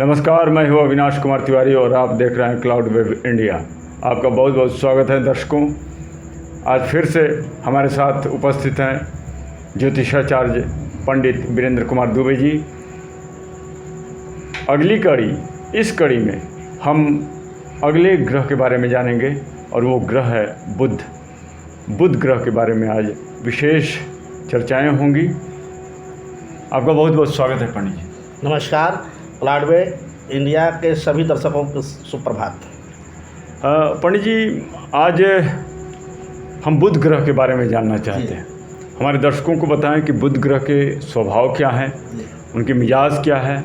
नमस्कार, मैं हूँ अविनाश कुमार तिवारी और आप देख रहे हैं क्लाउड वेब इंडिया। आपका बहुत बहुत स्वागत है दर्शकों। आज फिर से हमारे साथ उपस्थित हैं ज्योतिषाचार्य पंडित वीरेंद्र कुमार दुबे जी। अगली कड़ी, इस कड़ी में हम अगले ग्रह के बारे में जानेंगे और वो ग्रह है बुध। बुध ग्रह के बारे में आज विशेष चर्चाएं होंगी। आपका बहुत बहुत स्वागत है पंडित जी। नमस्कार, क्लाउड वेब इंडिया के सभी दर्शकों को सुप्रभात। पंडित जी, आज हम बुध ग्रह के बारे में जानना चाहते हैं। हमारे दर्शकों को बताएं कि बुध ग्रह के स्वभाव क्या हैं, उनके मिजाज क्या है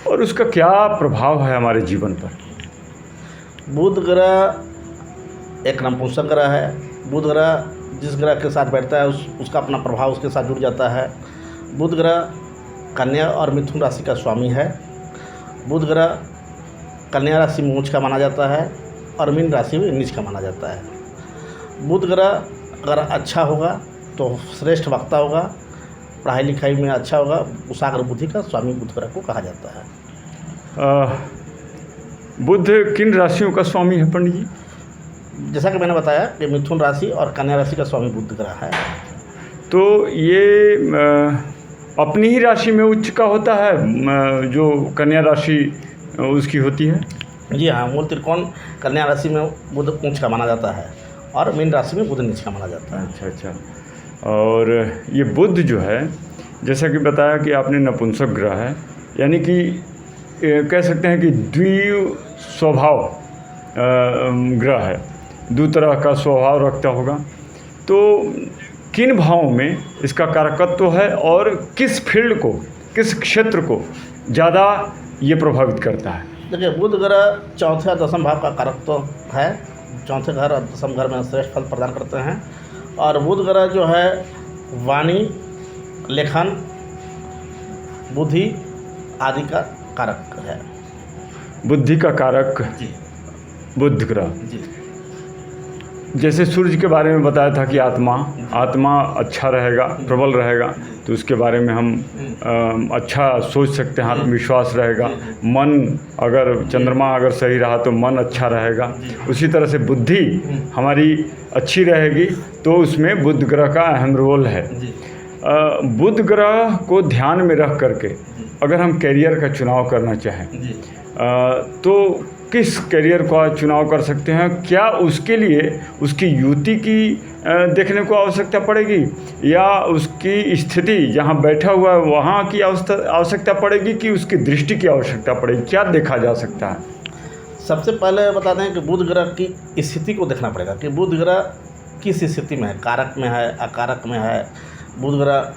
और उसका क्या प्रभाव है हमारे जीवन पर। बुध ग्रह एक नपुंसक ग्रह है। बुध ग्रह जिस ग्रह के साथ बैठता है उसका अपना प्रभाव उसके साथ जुड़ जाता है। बुध ग्रह कन्या और मिथुन राशि का स्वामी है। बुध ग्रह कन्या राशि में उच्च का माना जाता है और मीन राशि में नीच का माना जाता है। बुध ग्रह अगर अच्छा होगा तो श्रेष्ठ वक्ता होगा, पढ़ाई लिखाई में अच्छा होगा। कुशाग्र बुद्धि का स्वामी बुध ग्रह को कहा जाता है। बुध किन राशियों का स्वामी है पंडित जी? जैसा कि मैंने बताया कि मिथुन राशि और कन्या राशि का स्वामी बुध ग्रह है। तो ये अपनी ही राशि में उच्च का होता है, जो कन्या राशि उसकी होती है? जी हाँ, मूल त्रिकोण कन्या राशि में बुध उच्च का माना जाता है और मीन राशि में बुध नीच का माना जाता है। अच्छा। और ये बुध जो है, जैसा कि बताया कि आपने नपुंसक ग्रह है, यानी कि कह सकते हैं कि द्वि स्वभाव ग्रह है, दो तरह का स्वभाव रखता होगा। तो किन भावों में इसका कारकत्व है और किस फील्ड को, किस क्षेत्र को ज़्यादा ये प्रभावित करता है? देखिए, बुध ग्रह चौथे और दसम भाव का कारकत्व है। चौथे घर और दसम घर में श्रेष्ठ फल प्रदान करते हैं। और बुध ग्रह जो है वाणी, लेखन, बुद्धि आदि का कारक है। बुद्धि का कारक जी बुध ग्रह। जी। जैसे सूर्य के बारे में बताया था कि आत्मा अच्छा रहेगा, प्रबल रहेगा, तो उसके बारे में हम अच्छा सोच सकते हैं, आत्मविश्वास रहेगा। मन, अगर चंद्रमा अगर सही रहा तो मन अच्छा रहेगा। उसी तरह से बुद्धि हमारी अच्छी रहेगी, तो उसमें बुध ग्रह का अहम रोल है। बुध ग्रह को ध्यान में रख करके अगर हम कैरियर का चुनाव करना चाहें तो किस कैरियर का चुनाव कर सकते हैं? क्या उसके लिए उसकी युति की देखने को आवश्यकता पड़ेगी, या उसकी स्थिति जहां बैठा हुआ है वहां की आवश्यकता पड़ेगी, कि उसकी दृष्टि की आवश्यकता पड़ेगी? क्या देखा जा सकता है? सबसे पहले बता दें कि बुध ग्रह की स्थिति को देखना पड़ेगा कि बुध ग्रह किस स्थिति में है, कारक में है, अकारक में है। बुध ग्रह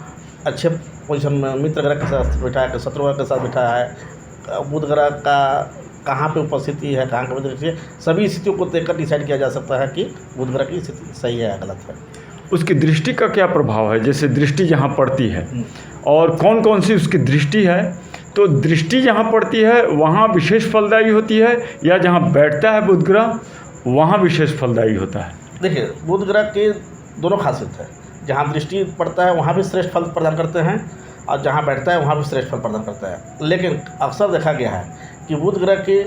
अच्छे पोजिशन में मित्र ग्रह के साथ बैठा है, शत्रु ग्रह के साथ बैठा है। बुध ग्रह का कहाँ पे उपस्थिति है, कहाँ पे दृष्टि है, सभी स्थितियों को देखकर डिसाइड किया जा सकता है कि बुध ग्रह की स्थिति सही है या गलत है। उसकी दृष्टि का क्या प्रभाव है? जैसे दृष्टि जहाँ पड़ती है और कौन कौन सी उसकी दृष्टि है, तो दृष्टि जहाँ पड़ती है वहाँ विशेष फलदायी होती है, या जहाँ बैठता है बुध ग्रह वहाँ विशेष फलदायी होता है? देखिए, बुध ग्रह की दोनों खासियत है। जहाँ दृष्टि पड़ता है वहाँ भी श्रेष्ठ फल प्रदान करते हैं और जहाँ बैठता है वहाँ भी श्रेष्ठ फल प्रदान करता है। लेकिन अक्सर देखा गया है कि बुध ग्रह की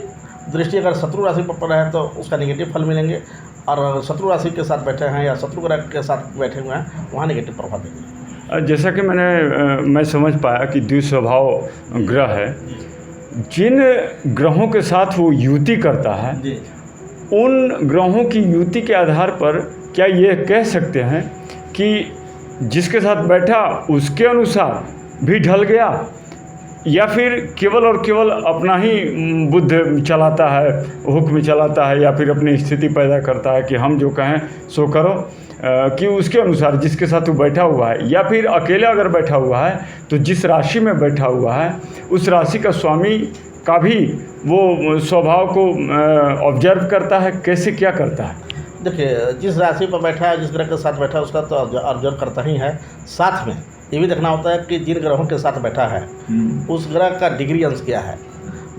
दृष्टि अगर शत्रु राशि पर पड़ा है तो उसका नेगेटिव फल मिलेंगे, और शत्रु राशि के साथ बैठे हैं या शत्रु ग्रह के साथ बैठे हुए हैं वहाँ नेगेटिव प्रभाव देंगे। जैसा कि मैं समझ पाया कि द्विस्वभाव ग्रह है, जिन ग्रहों के साथ वो युति करता है, उन ग्रहों की युति के आधार पर क्या ये कह सकते हैं कि जिसके साथ बैठा उसके अनुसार भी ढल गया, या फिर केवल और केवल अपना ही बुद्ध चलाता है, हुक्म चलाता है, या फिर अपनी स्थिति पैदा करता है कि हम जो कहें सो करो, कि उसके अनुसार जिसके साथ वो बैठा हुआ है, या फिर अकेला अगर बैठा हुआ है तो जिस राशि में बैठा हुआ है उस राशि का स्वामी का भी वो स्वभाव को ऑब्जर्व करता है, कैसे क्या करता है? देखिए, जिस राशि पर बैठा है, जिस ग्रह के साथ बैठा है उसका तो ऑब्जर्व करता ही है। साथ में ये भी देखना होता है कि जिन ग्रहों के साथ बैठा है उस ग्रह का डिग्री अंश क्या है।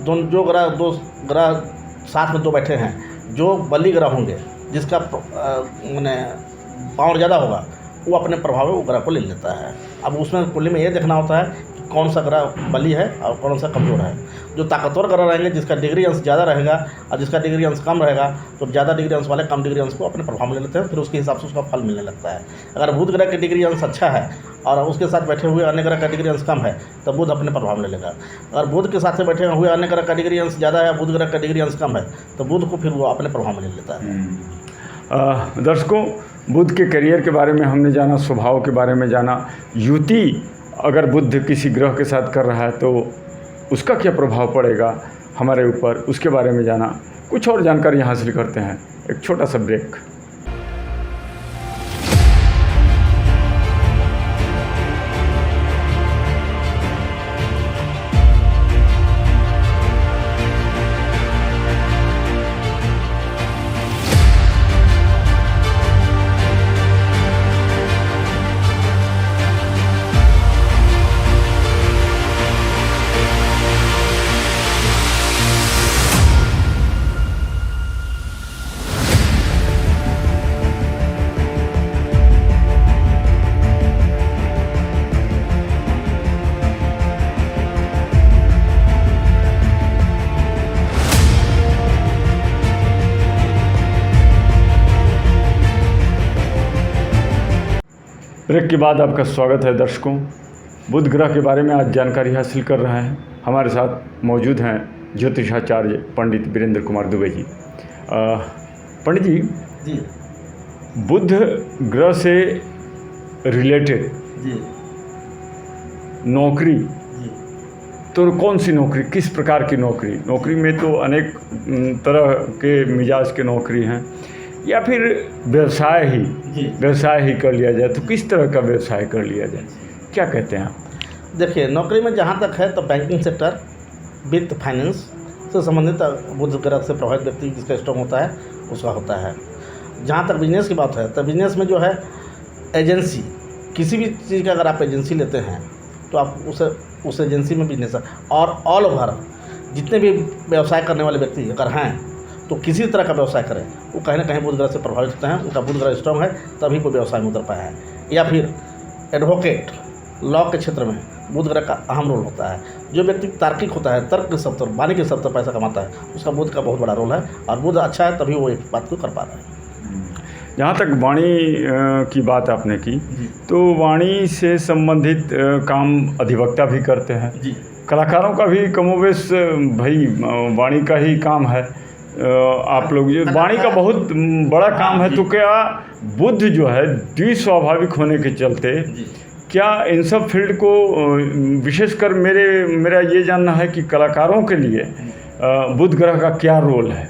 दो ग्रह साथ में दो बैठे हैं, जो बली ग्रह होंगे, जिसका मैंने पावर ज़्यादा होगा, वो अपने प्रभाव में वो ग्रह को ले लेता है। अब उसमें कुंडली में ये देखना होता है कि कौन सा ग्रह बली है और कौन सा कमज़ोर है। जो ताकतवर ग्रह रहेंगे, जिसका डिग्री अंश ज़्यादा रहेगा और जिसका डिग्री अंश कम रहेगा, तो ज़्यादा डिग्री अंश वाले कम डिग्री अंश को अपने प्रभाव में ले लेते हैं, फिर उसके हिसाब से उसका फल मिलने लगता है। अगर बुध ग्रह की डिग्री अंश अच्छा है और उसके साथ बैठे हुए अन्य ग्रह का डिग्री अंश कम है, तो बुध अपने प्रभाव ले लेगा। अगर बुध के साथ बैठे हुए अन्य ग्रह का डिग्री अंश ज़्यादा है, बुध ग्रह का डिग्री अंश कम है, तो बुध को फिर वो अपने प्रभाव में ले लेता है। दर्शकों, बुध के करियर के बारे में हमने जाना, स्वभाव के बारे में जाना, युति अगर बुध किसी ग्रह के साथ कर रहा है तो उसका क्या प्रभाव पड़ेगा हमारे ऊपर, उसके बारे में जाना। कुछ और जानकारी हासिल करते हैं, एक छोटा सा ब्रेक। ब्रेक के बाद आपका स्वागत है दर्शकों। बुध ग्रह के बारे में आज जानकारी हासिल कर रहे हैं। हमारे साथ मौजूद हैं ज्योतिषाचार्य पंडित वीरेंद्र कुमार दुबे जी। पंडित जी, बुध ग्रह से रिलेटेड नौकरी, तो कौन सी नौकरी, किस प्रकार की नौकरी? नौकरी में तो अनेक तरह के मिजाज के नौकरी हैं, या फिर व्यवसाय ही कर लिया जाए, तो किस तरह का व्यवसाय कर लिया जाए, क्या कहते हैं आप? देखिए, नौकरी में जहाँ तक है तो बैंकिंग सेक्टर, वित्त, फाइनेंस से संबंधित बुध ग्रह से प्रभावित व्यक्ति जिसका स्ट्रॉन्ग होता है उसका होता है। जहाँ तक बिजनेस की बात है तो बिजनेस में जो है एजेंसी, किसी भी चीज़ का अगर आप एजेंसी लेते हैं तो आप उस एजेंसी में बिजनेस, और ऑल ओवर जितने भी व्यवसाय करने वाले व्यक्ति अगर हैं तो किसी तरह का व्यवसाय करें, वो कहीं ना कहीं बुध ग्रह से प्रभावित होते हैं। उनका बुध ग्रह स्ट्रॉन्ग है तभी कोई व्यवसाय में उतर पाया है। या फिर एडवोकेट, लॉ के क्षेत्र में बुध ग्रह का अहम रोल होता है। जो व्यक्ति तार्किक होता है, तर्क के शब्द, वाणी के शब्द पैसा कमाता है, उसका बुध का बहुत बड़ा रोल है, और बुध अच्छा है तभी वो एक बात को कर पा रहा है। जहाँ तक वाणी की बात आपने की, तो वाणी से संबंधित काम अधिवक्ता भी करते हैं, कलाकारों का भी कमोबेश भाई वाणी का ही काम है। आप लोग जो वाणी का बहुत बड़ा काम है, तो क्या बुध जो है द्विस्वाभाविक होने के चलते क्या इन सब फील्ड को, विशेषकर मेरा ये जानना है कि कलाकारों के लिए बुध ग्रह का क्या रोल है?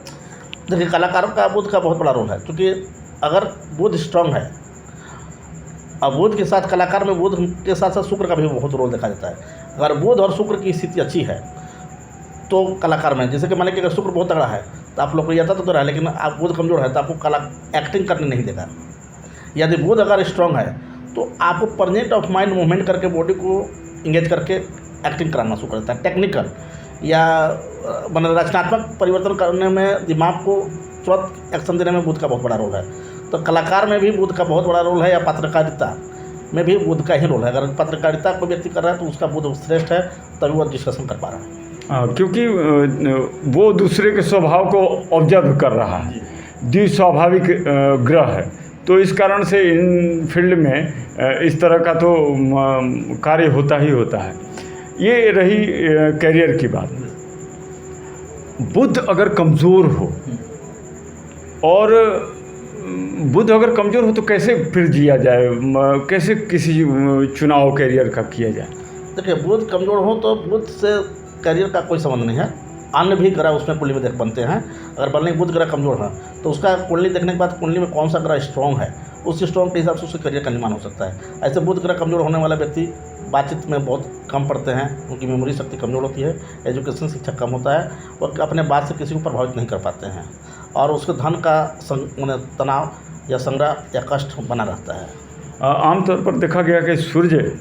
देखिए, कलाकारों का बुध का बहुत बड़ा रोल है, क्योंकि अगर बुध स्ट्रांग है, अब बुध के साथ कलाकार में बुध के साथ साथ शुक्र का भी बहुत रोल देखा जाता है। अगर बुध और शुक्र की स्थिति अच्छी है तो कलाकार में, जैसे कि मान लीजिए अगर शुक्र बहुत तगड़ा है तो आप लोकप्रियता तो रहा है, लेकिन आप बुध कमजोर है तो आपको एक्टिंग करने नहीं देगा। यदि बुध अगर स्ट्रांग है तो आपको प्रेजेंट ऑफ माइंड मूवमेंट करके बॉडी को इंगेज करके एक्टिंग कराना शुरू करता है। टेक्निकल या रचनात्मक परिवर्तन करने में, दिमाग को तुरंत एक्शन देने में बुध का बहुत बड़ा रोल है। तो कलाकार में भी बुध का बहुत बड़ा रोल है, या पत्रकारिता में भी बुध का ही रोल है। अगर पत्रकारिता को व्यक्ति कर रहा है तो उसका बुध श्रेष्ठ है, तभी वो डिस्कशन कर पा रहा है। क्योंकि वो दूसरे के स्वभाव को ऑब्जर्व कर रहा है, द्विस्वाभाविक ग्रह है, तो इस कारण से इन फील्ड में इस तरह का तो कार्य होता ही होता है। ये रही करियर की बात। बुध अगर कमज़ोर हो, और बुध अगर कमज़ोर हो तो कैसे फिर जिया जाए, कैसे किसी चुनाव करियर का किया जाए? देखिए, बुध कमज़ोर हो तो बुध से करियर का कोई संबंध नहीं है। अन्य भी ग्रह उसमें कुंडली में बनते हैं। अगर बनने बुध ग्रह कमज़ोर है तो उसका कुंडली देखने के बाद कुंडली में कौन सा ग्रह स्ट्रॉन्ग है, उस स्ट्रॉन्ग के हिसाब से उसके करियर का निर्माण हो सकता है। ऐसे बुध ग्रह कमज़ोर होने वाला व्यक्ति बातचीत में बहुत कम पढ़ते हैं, उनकी मेमोरी शक्ति कमज़ोर होती है, एजुकेशन शिक्षा कम होता है, और अपने बात से किसी को प्रभावित नहीं कर पाते हैं, और उसके धन का तनाव या संग्रह या कष्ट बना रहता है। आमतौर पर देखा गया कि सूर्य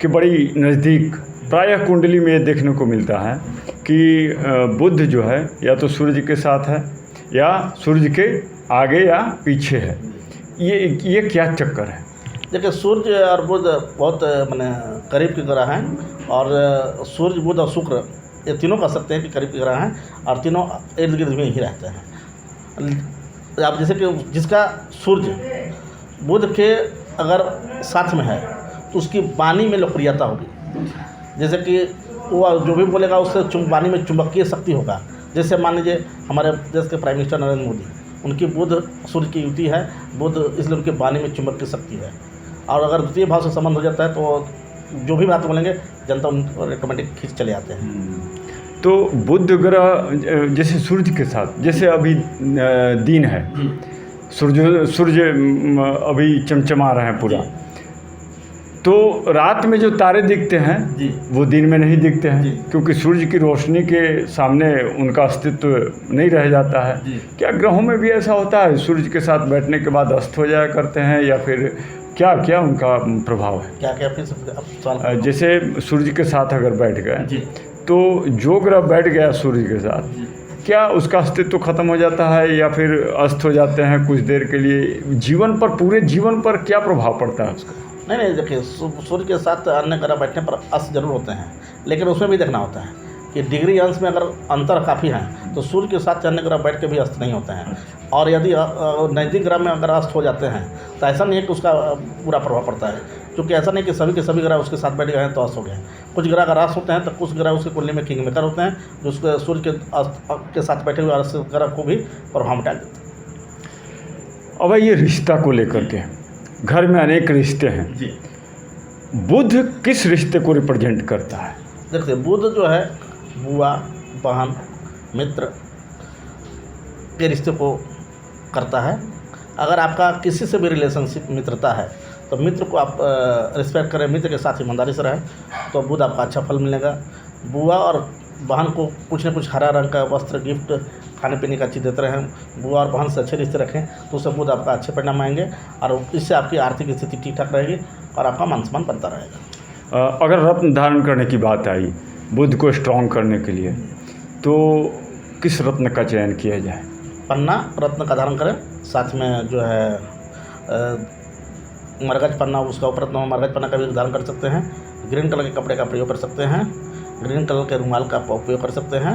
के बड़ी नज़दीक प्रायः कुंडली में देखने को मिलता है कि बुध जो है या तो सूर्य के साथ है या सूर्य के आगे या पीछे है। ये क्या चक्कर है? देखिए सूर्य और बुध बहुत मैंने करीब के ग्रह हैं, और सूर्य बुध और शुक्र ये तीनों कह सकते हैं कि करीब के ग्रह हैं, और तीनों इर्द गिर्द में ही रहते हैं। आप जैसे कि जिसका सूर्य बुध के अगर साथ में है तो उसकी वाणी में लोकप्रियता होगी, जैसे कि वो जो भी बोलेगा उससे वाणी में चुंबकीय शक्ति होगा। जैसे मान लीजिए हमारे देश के प्राइम मिनिस्टर नरेंद्र मोदी, उनकी बुध सूर्य की युति है, बुध इसलिए उनकी वाणी में चुंबक की शक्ति है, और अगर द्वितीय भाव से संबंध हो जाता है तो जो भी बात बोलेंगे जनता उनको ऑटोमेटिक खींच चले आते हैं। तो बुध ग्रह जैसे सूर्य के साथ, जैसे अभी दिन है, सूर्य अभी चमचमा रहे हैं पूरा, तो रात में जो तारे दिखते हैं जी, वो दिन में नहीं दिखते जी। हैं, क्योंकि सूर्य की रोशनी के सामने उनका अस्तित्व नहीं रह जाता है। जी। क्या ग्रहों में भी ऐसा होता है, सूर्य के साथ बैठने के बाद अस्त हो जाया करते हैं, या फिर क्या क्या उनका प्रभाव है? क्या क्या फिर सवाल? जैसे सूर्य के साथ अगर बैठ गए जी, तो जो ग्रह बैठ गया सूर्य के साथ, जी। क्या उसका अस्तित्व खत्म हो जाता है या फिर अस्त हो जाते हैं कुछ देर के लिए? जीवन पर, पूरे जीवन पर क्या प्रभाव पड़ता है उसका? नहीं देखिए, सूर्य के साथ अन्य ग्रह बैठने पर अस्त जरूर होते हैं, लेकिन उसमें भी देखना होता है कि डिग्री अंश में अगर अंतर काफ़ी है तो सूर्य के साथ अन्य ग्रह बैठ के भी अस्त नहीं होते हैं। और यदि नज़दीक ग्रह में अगर अस्त हो जाते हैं तो ऐसा नहीं है कि उसका पूरा प्रभाव पड़ता है, क्योंकि ऐसा नहीं कि सभी के सभी ग्रह उसके साथ बैठ गए हैं तो अस्त हो गए हैं। कुछ ग्रह अगर अस्त होते हैं तो कुछ ग्रह उसके कुंडली में किंग मेकर होते हैं, जो उसके सूर्य के अस्त के साथ बैठे हुए अस्त ग्रह को भी प्रभाव में डाल देते हैं। अब ये रिश्ता को लेकर के, घर में अनेक रिश्ते हैं, जी, बुध किस रिश्ते को रिप्रेजेंट करता है? देखिए बुध जो है बुआ, बहन, मित्र के रिश्ते को करता है। अगर आपका किसी से भी रिलेशनशिप मित्रता है तो मित्र को आप रिस्पेक्ट करें, मित्र के साथ ईमानदारी से रहें तो बुध आपका अच्छा फल मिलेगा। बुआ और बहन को कुछ न कुछ हरा रंग का वस्त्र, गिफ्ट, खाने पीने का चीज़ देते रहें। बुआ और बहन से अच्छे रिश्ते रखें तो उससे बुध आपका अच्छे परिणाम आएंगे, और इससे आपकी आर्थिक स्थिति ठीक ठाक रहेगी और आपका मान सम्मान बनता रहेगा। अगर रत्न धारण करने की बात आई बुध को स्ट्रॉन्ग करने के लिए, तो किस रत्न का चयन किया जाए? पन्ना रत्न का धारण करें, साथ में जो है मरगज पन्ना, उसका उपरत्न मरगज पन्ना का भी धारण कर सकते हैं। ग्रीन कलर के कपड़े का प्रयोग कर सकते हैं, ग्रीन कलर के रुमाल का उपयोग कर सकते हैं,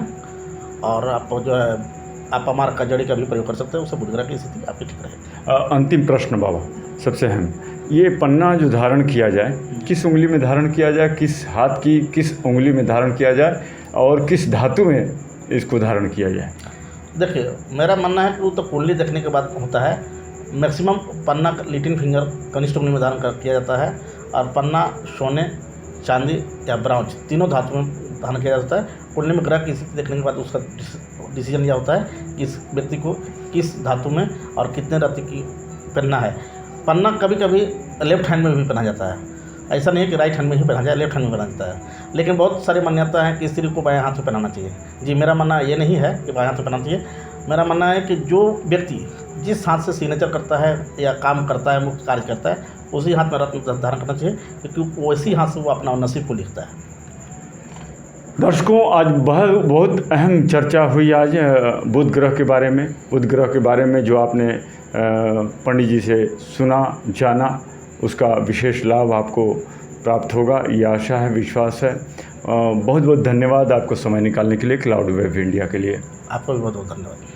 और आप जो है आप अमार का जड़ी का भी प्रयोग कर सकते हैं, उससे बुध ग्रह की स्थिति आपकी ठीक रहेगी। अंतिम प्रश्न बाबा, सबसे अहम, ये पन्ना जो धारण किया जाए किस उंगली में धारण किया जाए, किस हाथ की किस उंगली में धारण किया जाए, और किस धातु में इसको धारण किया जाए? देखिए मेरा मानना है कि वो तो कुंडली देखने के बाद होता है। मैक्सिमम पन्ना लिटिल फिंगर कनिष्ठ उंगली में धारण किया जाता है, और पन्ना सोने, चांदी या ब्रॉन्ज तीनों धातु में धारण किया जाता है। कुंडली में ग्रह की स्थिति देखने के बाद उसका डिसीजन लिया होता है कि इस व्यक्ति को किस धातु में और कितने रत्न की पहनना है। पन्ना कभी कभी लेफ्ट हैंड में भी पहना जाता है, ऐसा नहीं है कि राइट हैंड में ही पहना जाए, लेफ्ट हैंड में पहना जाता है। लेकिन बहुत सारी मान्यता है कि स्त्री को बाएं हाथ में पहनाना चाहिए। जी, मेरा मानना ये नहीं है कि बाएं हाथ में पहनाना चाहिए। मेरा मानना है कि जो व्यक्ति जिस हाथ से सिग्नेचर करता है या काम करता है, मुख्य कार्य करता है, उसी हाथ में रत्न धारण करना चाहिए, क्योंकि वैसी हाथ से वो अपना नसीब को लिखता है। दर्शकों, आज बहुत अहम चर्चा हुई आज बुध ग्रह के बारे में। बुध ग्रह के बारे में जो आपने पंडित जी से सुना, जाना, उसका विशेष लाभ आपको प्राप्त होगा, ये आशा है, विश्वास है। बहुत बहुत धन्यवाद आपको समय निकालने के लिए, क्लाउड वेब इंडिया के लिए। आपको भी बहुत बहुत धन्यवाद।